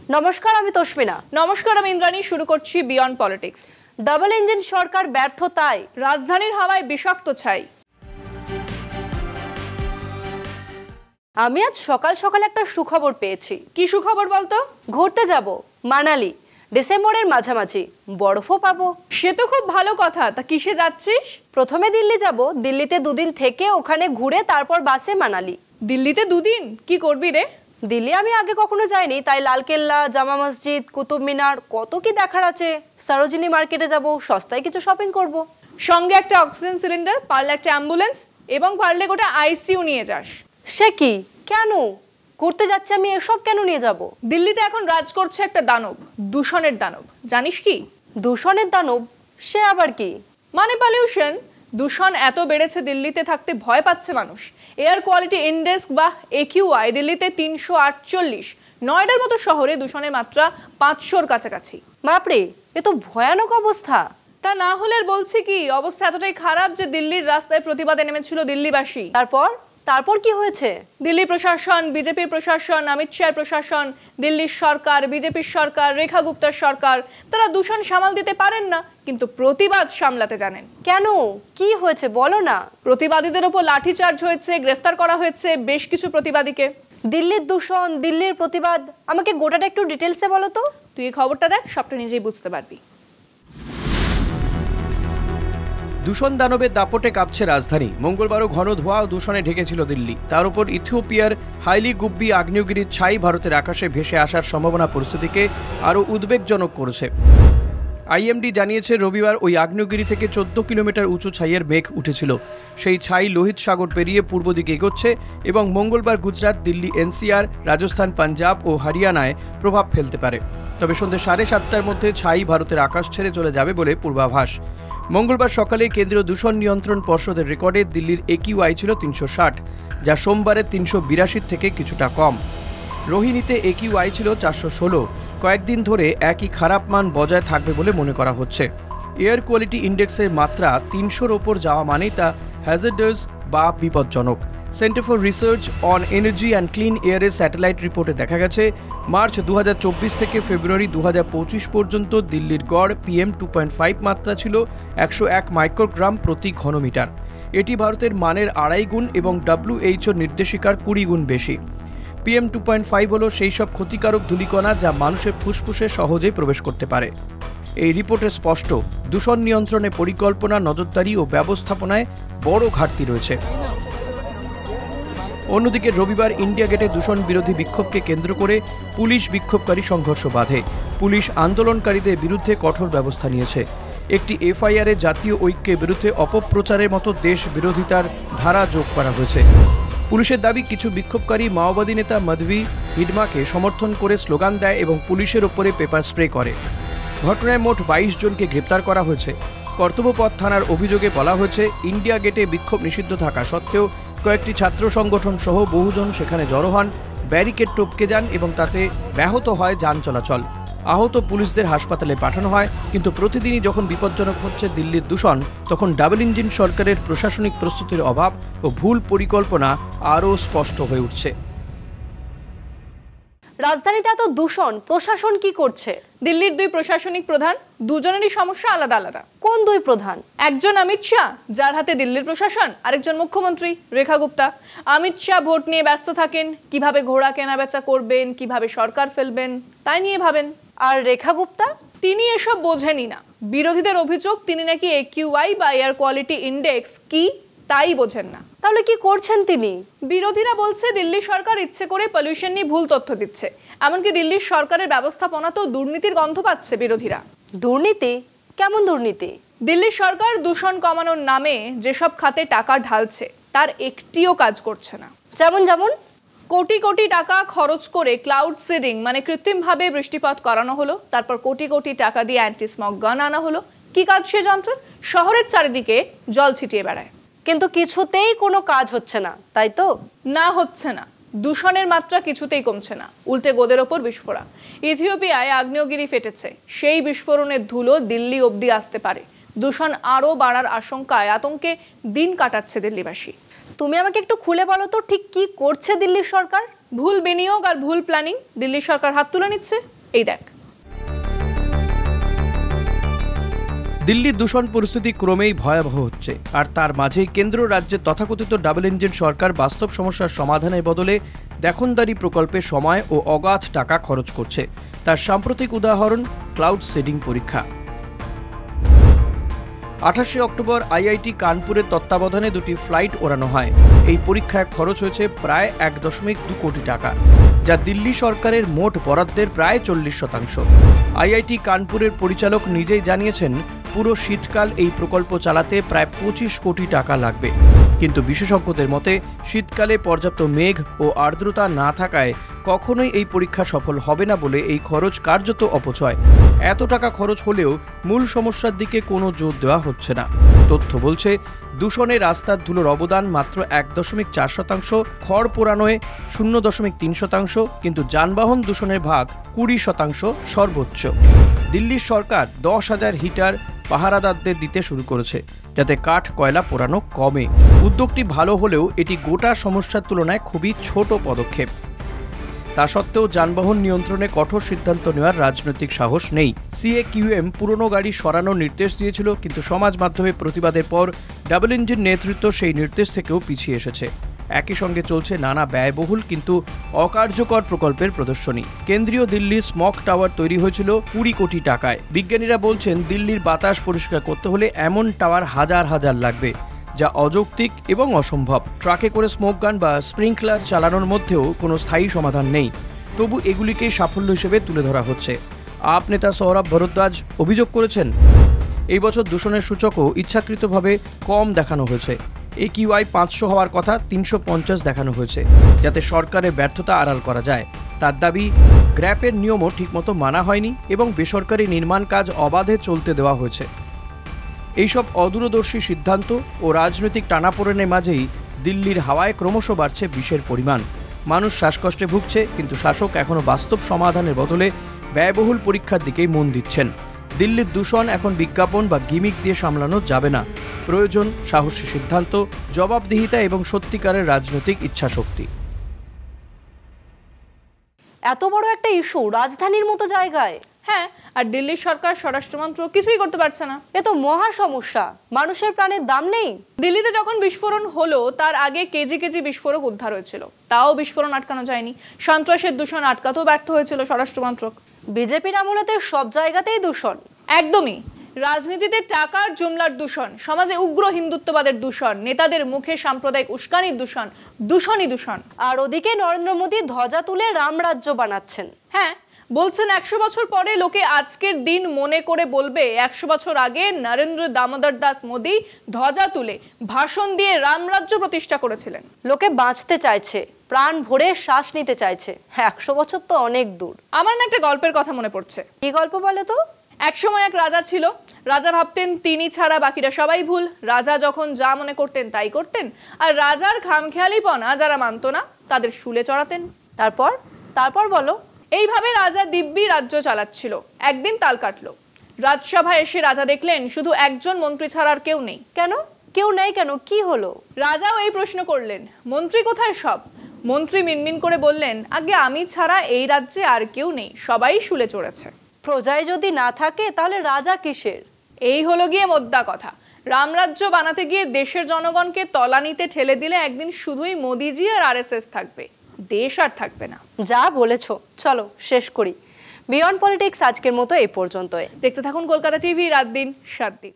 নমস্কার, আমি তস্মিনা। নমস্কার, আমি ইন্দ্রাণী। শুরু করছি বিয়ন্ড পলিটিক্স। ডাবল ইঞ্জিন সরকার ব্যর্থতায় রাজধানীর হাওয়ায় বিষাক্ত ছাই। আমি আজ সকাল সকাল একটা সুখবর পেয়েছি। কি সুখবর বলতো? ঘুরতে যাব মানালি, ডিসেম্বরের মাঝামাঝি, বরফও পাবো। সে তো খুব ভালো কথা। তা কিসে যাচ্ছিস? প্রথমে দিল্লি যাব, দিল্লিতে দুদিন থেকে ওখানে ঘুরে তারপর বাসে মানালি। দিল্লিতে দুদিন কি করবি রে? দিল্লি আমি আগে কখনো যাইনি, তাই লালকেল্লা, জামা মসজিদ, কুতুব মিনার কত কি দেখার আছে। সরোজিনী মার্কেটে যাব, সস্তায় কিছু শপিং করব। সঙ্গে একটা অক্সিজেন সিলিন্ডার, পারলে একটা অ্যাম্বুলেন্স, এবং পারলে গোটা আইসিইউ নিয়ে যাস। সে কি? কেন ঘুরতে যাচ্ছি আমি, এসব কেন নিয়ে যাব? দিল্লিতে এখন রাজ করছে একটা দানব, দূষণের দানব। জানিস কি? দূষণের দানব? সে আবার কি? মানে পলিউশন। দূষণ এত বেড়েছে, দিল্লিতে থাকতে ভয় পাচ্ছে মানুষ। এয়ার কোয়ালিটি ইন্ডেক্স বা AQI দিল্লিতে 348। নয়ডার মতো শহরে দূষণের মাত্রা 500-র কাছাকাছি। বাপরে, এ তো ভয়ানক অবস্থা। তা না হলে বলছি কি, অবস্থা এতটাই খারাপ যে দিল্লির রাস্তায় প্রতিবাদে নেমেছিল দিল্লিবাসী। তারপর কি হয়েছে? দিল্লি প্রশাসন, বিজেপির প্রশাসন, অমিত শাহের প্রশাসন, দিল্লির সরকার, বিজেপির সরকার, রেখা গুপ্তার সরকার, তারা দূষণ সামাল দিতে পারেন না, কিন্তু প্রতিবাদ সামলাতে জানেন। কেন, কি হয়েছে বলো না। প্রতিবাদীদের উপর লাঠিচার্জ হয়েছে, গ্রেফতার করা হয়েছে বেশ কিছু প্রতিবাদীকে। দিল্লির দূষণ, দিল্লির প্রতিবাদ, আমাকে গোটাটা একটু ডিটেলসে বলো তো। তুই এই খবরটা দেখ, সবটা নিজেই বুঝতে পারবি। দূষণ দানবের দাপটে কাঁপছে রাজধানী। মঙ্গলবারও ঘন ধোঁয়া ও দূষণে ঢেকেছিল দিল্লি। তার উপর ইথিওপিয়ার হাইলি গুব্বি আগ্নেয়গিরির ছাই ভারতের আকাশে ভেসে আসার সম্ভাবনা পরিস্থিতিকে আরও উদ্বেগজনক করেছে। IMD জানিয়েছে, রবিবার ওই আগ্নেয়গিরি থেকে 14 কিলোমিটার উঁচু ছাইয়ের মেঘ উঠেছিল। সেই ছাই লোহিত সাগর পেরিয়ে পূর্ব দিকে এগোচ্ছে এবং মঙ্গলবার গুজরাট, দিল্লি, NCR, রাজস্থান, পাঞ্জাব ও হরিয়ানায় প্রভাব ফেলতে পারে। তবে সন্ধ্যে 7:30টার মধ্যে ছাই ভারতের আকাশ ছেড়ে চলে যাবে বলে পূর্বাভাস। মঙ্গলবার সকালে কেন্দ্রীয় দূষণ নিয়ন্ত্রণ পর্ষদের রেকর্ডে দিল্লির AQI ছিল 360, যা সোমবারের 382 থেকে কিছুটা কম। রোহিণীতে AQI ছিল 416। কয়েকদিন ধরে একই খারাপ মান বজায় থাকবে বলে মনে করা হচ্ছে। এয়ার কোয়ালিটি ইন্ডেক্সের মাত্রা 300-র ওপর যাওয়া মানেই তা হ্যাজার্ডাস বা বিপজ্জনক। Centre for research on energy and clean এয়ারের স্যাটেলাইট রিপোর্টে দেখা গেছে, মার্চ 2024 থেকে ফেব্রুয়ারি 2025 পর্যন্ত দিল্লির গড় PM 2.5 মাত্রা ছিল 101 মাইক্রোগ্রাম প্রতি ঘনমিটার। এটি ভারতের মানের 2.5 গুণ এবং WHO নির্দেশিকার 20 গুণ বেশি। PM 2.5 হল সেই সব ক্ষতিকারক ধূলিকণা যা মানুষের ফুসফুসে সহজেই প্রবেশ করতে পারে। এই রিপোর্টে স্পষ্ট, দূষণ নিয়ন্ত্রণে পরিকল্পনা, নজরদারি ও ব্যবস্থাপনায় বড় ঘাটতি রয়েছে। অন্যদিকে রবিবার ইন্ডিয়া গেটে দূষণ বিরোধী বিক্ষোভকে কেন্দ্র করে পুলিশ বিক্ষোভকারী সংঘর্ষ বাধে। পুলিশ আন্দোলনকারীদের বিরুদ্ধে কঠোর ব্যবস্থা নিয়েছে। একটি FIR-এ জাতীয় ঐক্যের বিরুদ্ধে অপপ্রচারের মতো দেশ বিরোধিতার ধারা যোগ করা হয়েছে। পুলিশের দাবি, কিছু বিক্ষোভকারী মাওবাদী নেতা মাধবী হিডমাকে সমর্থন করে স্লোগান দেয় এবং পুলিশের ওপরে পেপার স্প্রে করে। ঘটনায় মোট 22 জনকে গ্রেপ্তার করা হয়েছে। কর্তব্যপথ থানার অভিযোগে বলা হয়েছে, ইন্ডিয়া গেটে বিক্ষোভ নিষিদ্ধ থাকা সত্ত্বেও কয়েকটি ছাত্র সংগঠন সহ বহুজন সেখানে জড়ো হন, ব্যারিকেড টপকে যান এবং তাতে ব্যাহত হয় যান চলাচল। আহত পুলিশদের হাসপাতালে পাঠানো হয়। কিন্তু প্রতিদিনই যখন বিপজ্জনক হচ্ছে দিল্লির দূষণ, তখন ডাবল ইঞ্জিন সরকারের প্রশাসনিক প্রস্তুতির অভাব ও ভুল পরিকল্পনা আরও স্পষ্ট হয়ে উঠছে। রাজধানীতে এত দূষণ, প্রশাসন কি করছে? দিল্লির দুই প্রশাসনিক প্রধান, দুজনেরই সমস্যা আলাদা আলাদা। কোন দুই প্রধান? একজন অমিত শাহ, যার হাতে দিল্লির প্রশাসন, আরেকজন মুখ্যমন্ত্রী রেখা গুপ্তা। অমিত শাহ ভোট নিয়ে ব্যস্ত থাকেন, কিভাবে ঘোড়া কেনা বেচা করবেন, কিভাবে সরকার ফেলবেন, তাই নিয়ে ভাবেন। আর রেখা গুপ্তা? তিনি এসব বোঝেনই না। বিরোধীদের অভিযোগ, তিনি নাকি AQI বা এয়ার কোয়ালিটি ইন্ডেক্স কি তাই বোঝেন না। তাহলে কি করছেন তিনি? বিরোধীরা বলছে, দিল্লি সরকার ইচ্ছে করে পলিউশন নিয়ে ভুল তথ্য দিচ্ছে। এমনকি দিল্লির সরকারের ব্যবস্থাপনাতেও দুর্নীতির গন্ধ পাচ্ছে বিরোধীরা। দুর্নীতি? কেমন দুর্নীতি? দিল্লির সরকার দূষণ কমানোর নামে যেসব খাতে টাকা ঢালছে, তার একটিও কাজ করছে না। যেমন কোটি কোটি টাকা খরচ করে ক্লাউড সিডিং মানে কৃত্রিমভাবে বৃষ্টিপাত করানো হলো, তারপর কোটি কোটি টাকা দিয়ে অ্যান্টি স্মগ গান আনা হলো। কি কাজ সে যন্ত্র? শহরের চারিদিকে জল ছিটিয়ে বেড়ায়, কিন্তু কিছুতেই কোনো কাজ হচ্ছে না, তাই তো? না, হচ্ছে না। দূষণের মাত্রা কিছুতেই কমছে না, উল্টে গোদের ওপর বিস্ফোরা। ইথিওপিয়ায় আগ্নেয়গিরি ফেটেছে, সেই বিস্ফোরণের ধুলো দিল্লি অবধি আসতে পারে। দূষণ আরও বাড়ার আশঙ্কায় আতঙ্কে দিন কাটাচ্ছে দিল্লিবাসী। তুমি আমাকে একটু খুলে বলো তো ঠিক কি করছে দিল্লির সরকার? ভুল বিনিয়োগ আর ভুল প্ল্যানিং দিল্লির সরকার হাত তুলে নিচ্ছে। এই দেখ। দিল্লির দূষণ পরিস্থিতি ক্রমেই ভয়াবহ হচ্ছে, আর তার মাঝেই কেন্দ্র রাজ্যের তথাকথিত ডাবল ইঞ্জিন সরকার বাস্তব সমস্যার সমাধানের বদলে দেখনদারি প্রকল্পে সময় ও অগাধ টাকা খরচ করছে। তার সাম্প্রতিক উদাহরণ ক্লাউড সিডিং পরীক্ষা। 28 অক্টোবর আইআইটি কানপুরের তত্ত্বাবধানে দুটি ফ্লাইট ওড়ানো হয়। এই পরীক্ষায় খরচ হয়েছে প্রায় 1.2 কোটি টাকা, যা দিল্লি সরকারের মোট বরাদ্দের প্রায় 40%। আইআইটি কানপুরের পরিচালক নিজেই জানিয়েছেন, পুরো শীতকাল এই প্রকল্প চালাতে প্রায় 25 কোটি টাকা লাগবে। কিন্তু বিশেষজ্ঞদের মতে শীতকালে পর্যাপ্ত মেঘ ও আর্দ্রতা না থাকায় কখনোই এই পরীক্ষা সফল হবে না বলে এই খরচ কার্যত অপচয়। এত টাকা খরচ হলেও মূল সমস্যার দিকে কোনো জোর দেওয়া হচ্ছে না। তথ্য বলছে, দূষণে রাস্তার ধুলোর অবদান মাত্র 1.4%, খড় পোড়ানোয় 0.3%, কিন্তু যানবাহন দূষণের ভাগ 20% সর্বোচ্চ। দিল্লির সরকার 10,000 হিটার পাহারাদারদের দিতে শুরু করেছে, যাতে কাঠ কয়লা পোড়ানো কমে। উদ্যোগটি ভালো হলেও এটি গোটা সমস্যার তুলনায় খুবই ছোট পদক্ষেপ। তা সত্ত্বেও যানবাহন নিয়ন্ত্রণে কঠোর সিদ্ধান্ত নেওয়ার রাজনৈতিক সাহস নেই। সিএকিউএম পুরনো গাড়ি সরানোর নির্দেশ দিয়েছিল, কিন্তু সমাজ মাধ্যমে প্রতিবাদের পর ডাবল ইঞ্জিন নেতৃত্ব সেই নির্দেশ থেকেও পিছিয়ে এসেছে। একই সঙ্গে চলছে নানা ব্যয়বহুল কিন্তু অকার্যকর প্রকল্পের প্রদর্শনী। কেন্দ্রীয় দিল্লির স্মগ টাওয়ার তৈরি হয়েছিল 20 কোটি টাকায়। বিজ্ঞানীরা বলছেন, দিল্লির বাতাস পরিষ্কার করতে হলে এমন টাওয়ার হাজার হাজার লাগবে, যা অযৌক্তিক এবং অসম্ভব। ট্রাকে করে স্মোক গান বা স্প্রিংকলার চালানোর মধ্যেও কোনো স্থায়ী সমাধান নেই। তবু এগুলিকে সাফল্য হিসেবে তুলে ধরা হচ্ছে। আপ নেতা সৌরভ ভরদ্বাজ অভিযোগ করেছেন, এই বছর দূষণের সূচকও ইচ্ছাকৃতভাবে কম দেখানো হয়েছে। AQI 500 হওয়ার কথা 350 দেখানো হয়েছে, যাতে সরকারের ব্যর্থতা আড়াল করা যায়। তার দাবি, গ্র্যাপের নিয়মও ঠিকমতো মানা হয়নি এবং বেসরকারি নির্মাণ কাজ অবাধে চলতে দেওয়া হয়েছে। এইসব অদূরদর্শী সিদ্ধান্ত ও রাজনৈতিক টানাপোড়েনের মাঝেই দিল্লির হাওয়ায় ক্রমশ বাড়ছে বিষের পরিমাণ। মানুষ শ্বাসকষ্টে ভুগছে, কিন্তু শাসক এখনও বাস্তব সমাধানের বদলে ব্যয়বহুল পরীক্ষার দিকেই মন দিচ্ছেন। দিল্লির দূষণ এখন বিজ্ঞাপন বা গিমিক দিয়ে সামলানো যাবে না। প্রয়োজন সাহসী সিদ্ধান্ত, জবাবদিহিতা এবং সত্যিকারের রাজনৈতিক ইচ্ছাশক্তি। এত বড় একটা ইস্যু রাজধানীর মতো জায়গায়। হ্যাঁ, আর দিল্লির সরকার স্বরাষ্ট্রমন্ত্রক কিছুই করতে পারছে না। এ তো মহা সমস্যা, মানুষের প্রাণের দাম নেই। দিল্লিতে যখন বিস্ফোরণ হলো তার আগে কেজি কেজি বিস্ফোরক উদ্ধার হয়েছিল, তাও বিস্ফোরণ আটকানো যায়নি। সন্ত্রাসের দূষণ আটকাতেও ব্যর্থ হয়েছিল স্বরাষ্ট্রমন্ত্রক। বিজেপির আমলেতে সব জায়গাতেই দূষণ। একদমই। রাজনীতিতে টাকার জুমলার দূষণ, সমাজে উগ্র হিন্দুত্ববাদের দূষণ, নেতাদের মুখে সাম্প্রদায়িক উস্কানির দূষণ, দূষণই দূষণ। আর ওদিকে নরেন্দ্র মোদী ধ্বজা তুলে রামরাজ্য বানাচ্ছেন। হ্যাঁ, বলছেন 100 বছর পরে লোকে আজকের দিন মনে করে বলবে 100 বছর আগে নরেন্দ্র দামোদর দাস মোদী ধ্বজা তুলে ভাষণ দিয়ে রামরাজ্য প্রতিষ্ঠা করেছিলেন। লোকে বাঁচতে চাইছে, প্রাণ ভরে শ্বাস নিতে চাইছে। 100 বছর তো অনেক দূর। আমার না একটা গল্পের কথা মনে পড়ছে। কি গল্প বলে তো? একসময় এক রাজা ছিল। রাজা ভাবতেন তিনি ছাড়া বাকিরা সবাই ভুল। রাজা যখন যা মনে করতেন তাই করতেন, আর রাজার খামখেয়ালিপনা যারা মানত না তাদের শুলে চড়াতেন। তারপর বলো। এইভাবে রাজা দিব্যি রাজ্য চালাচ্ছিল। একদিন তাল কাটলো। রাজসভায় এসে রাজা দেখলেন শুধু একজন মন্ত্রী ছাড়া আর কেউ নেই। কেন? কেউ নেই কেন? কি হলো? রাজাও এই প্রশ্ন করলেন, মন্ত্রী কোথায় সব? মন্ত্রী মিনমিন করে বললেন, আগে আমি ছাড়া এই রাজ্যে আর কেউ নেই, সবাই শুলে চড়েছে। প্রজায় যদি না থাকে তাহলে রাজা কিসের? এই হলো গিয়ে মোদ্দা কথা। রামরাজ্য বানাতে গিয়ে দেশের জনগণকে তলানিতে ঠেলে দিলে একদিন শুধুই মোদিজি আর RSS থাকবে, দেশ আর থাকবে না। যা বলেছো। চলো শেষ করি। বিয়ন্ড পলিটিক্স আজকের মতো এই পর্যন্তই। দেখতে থাকুন কলকাতা টিভি, রাত দিন 7 দিন।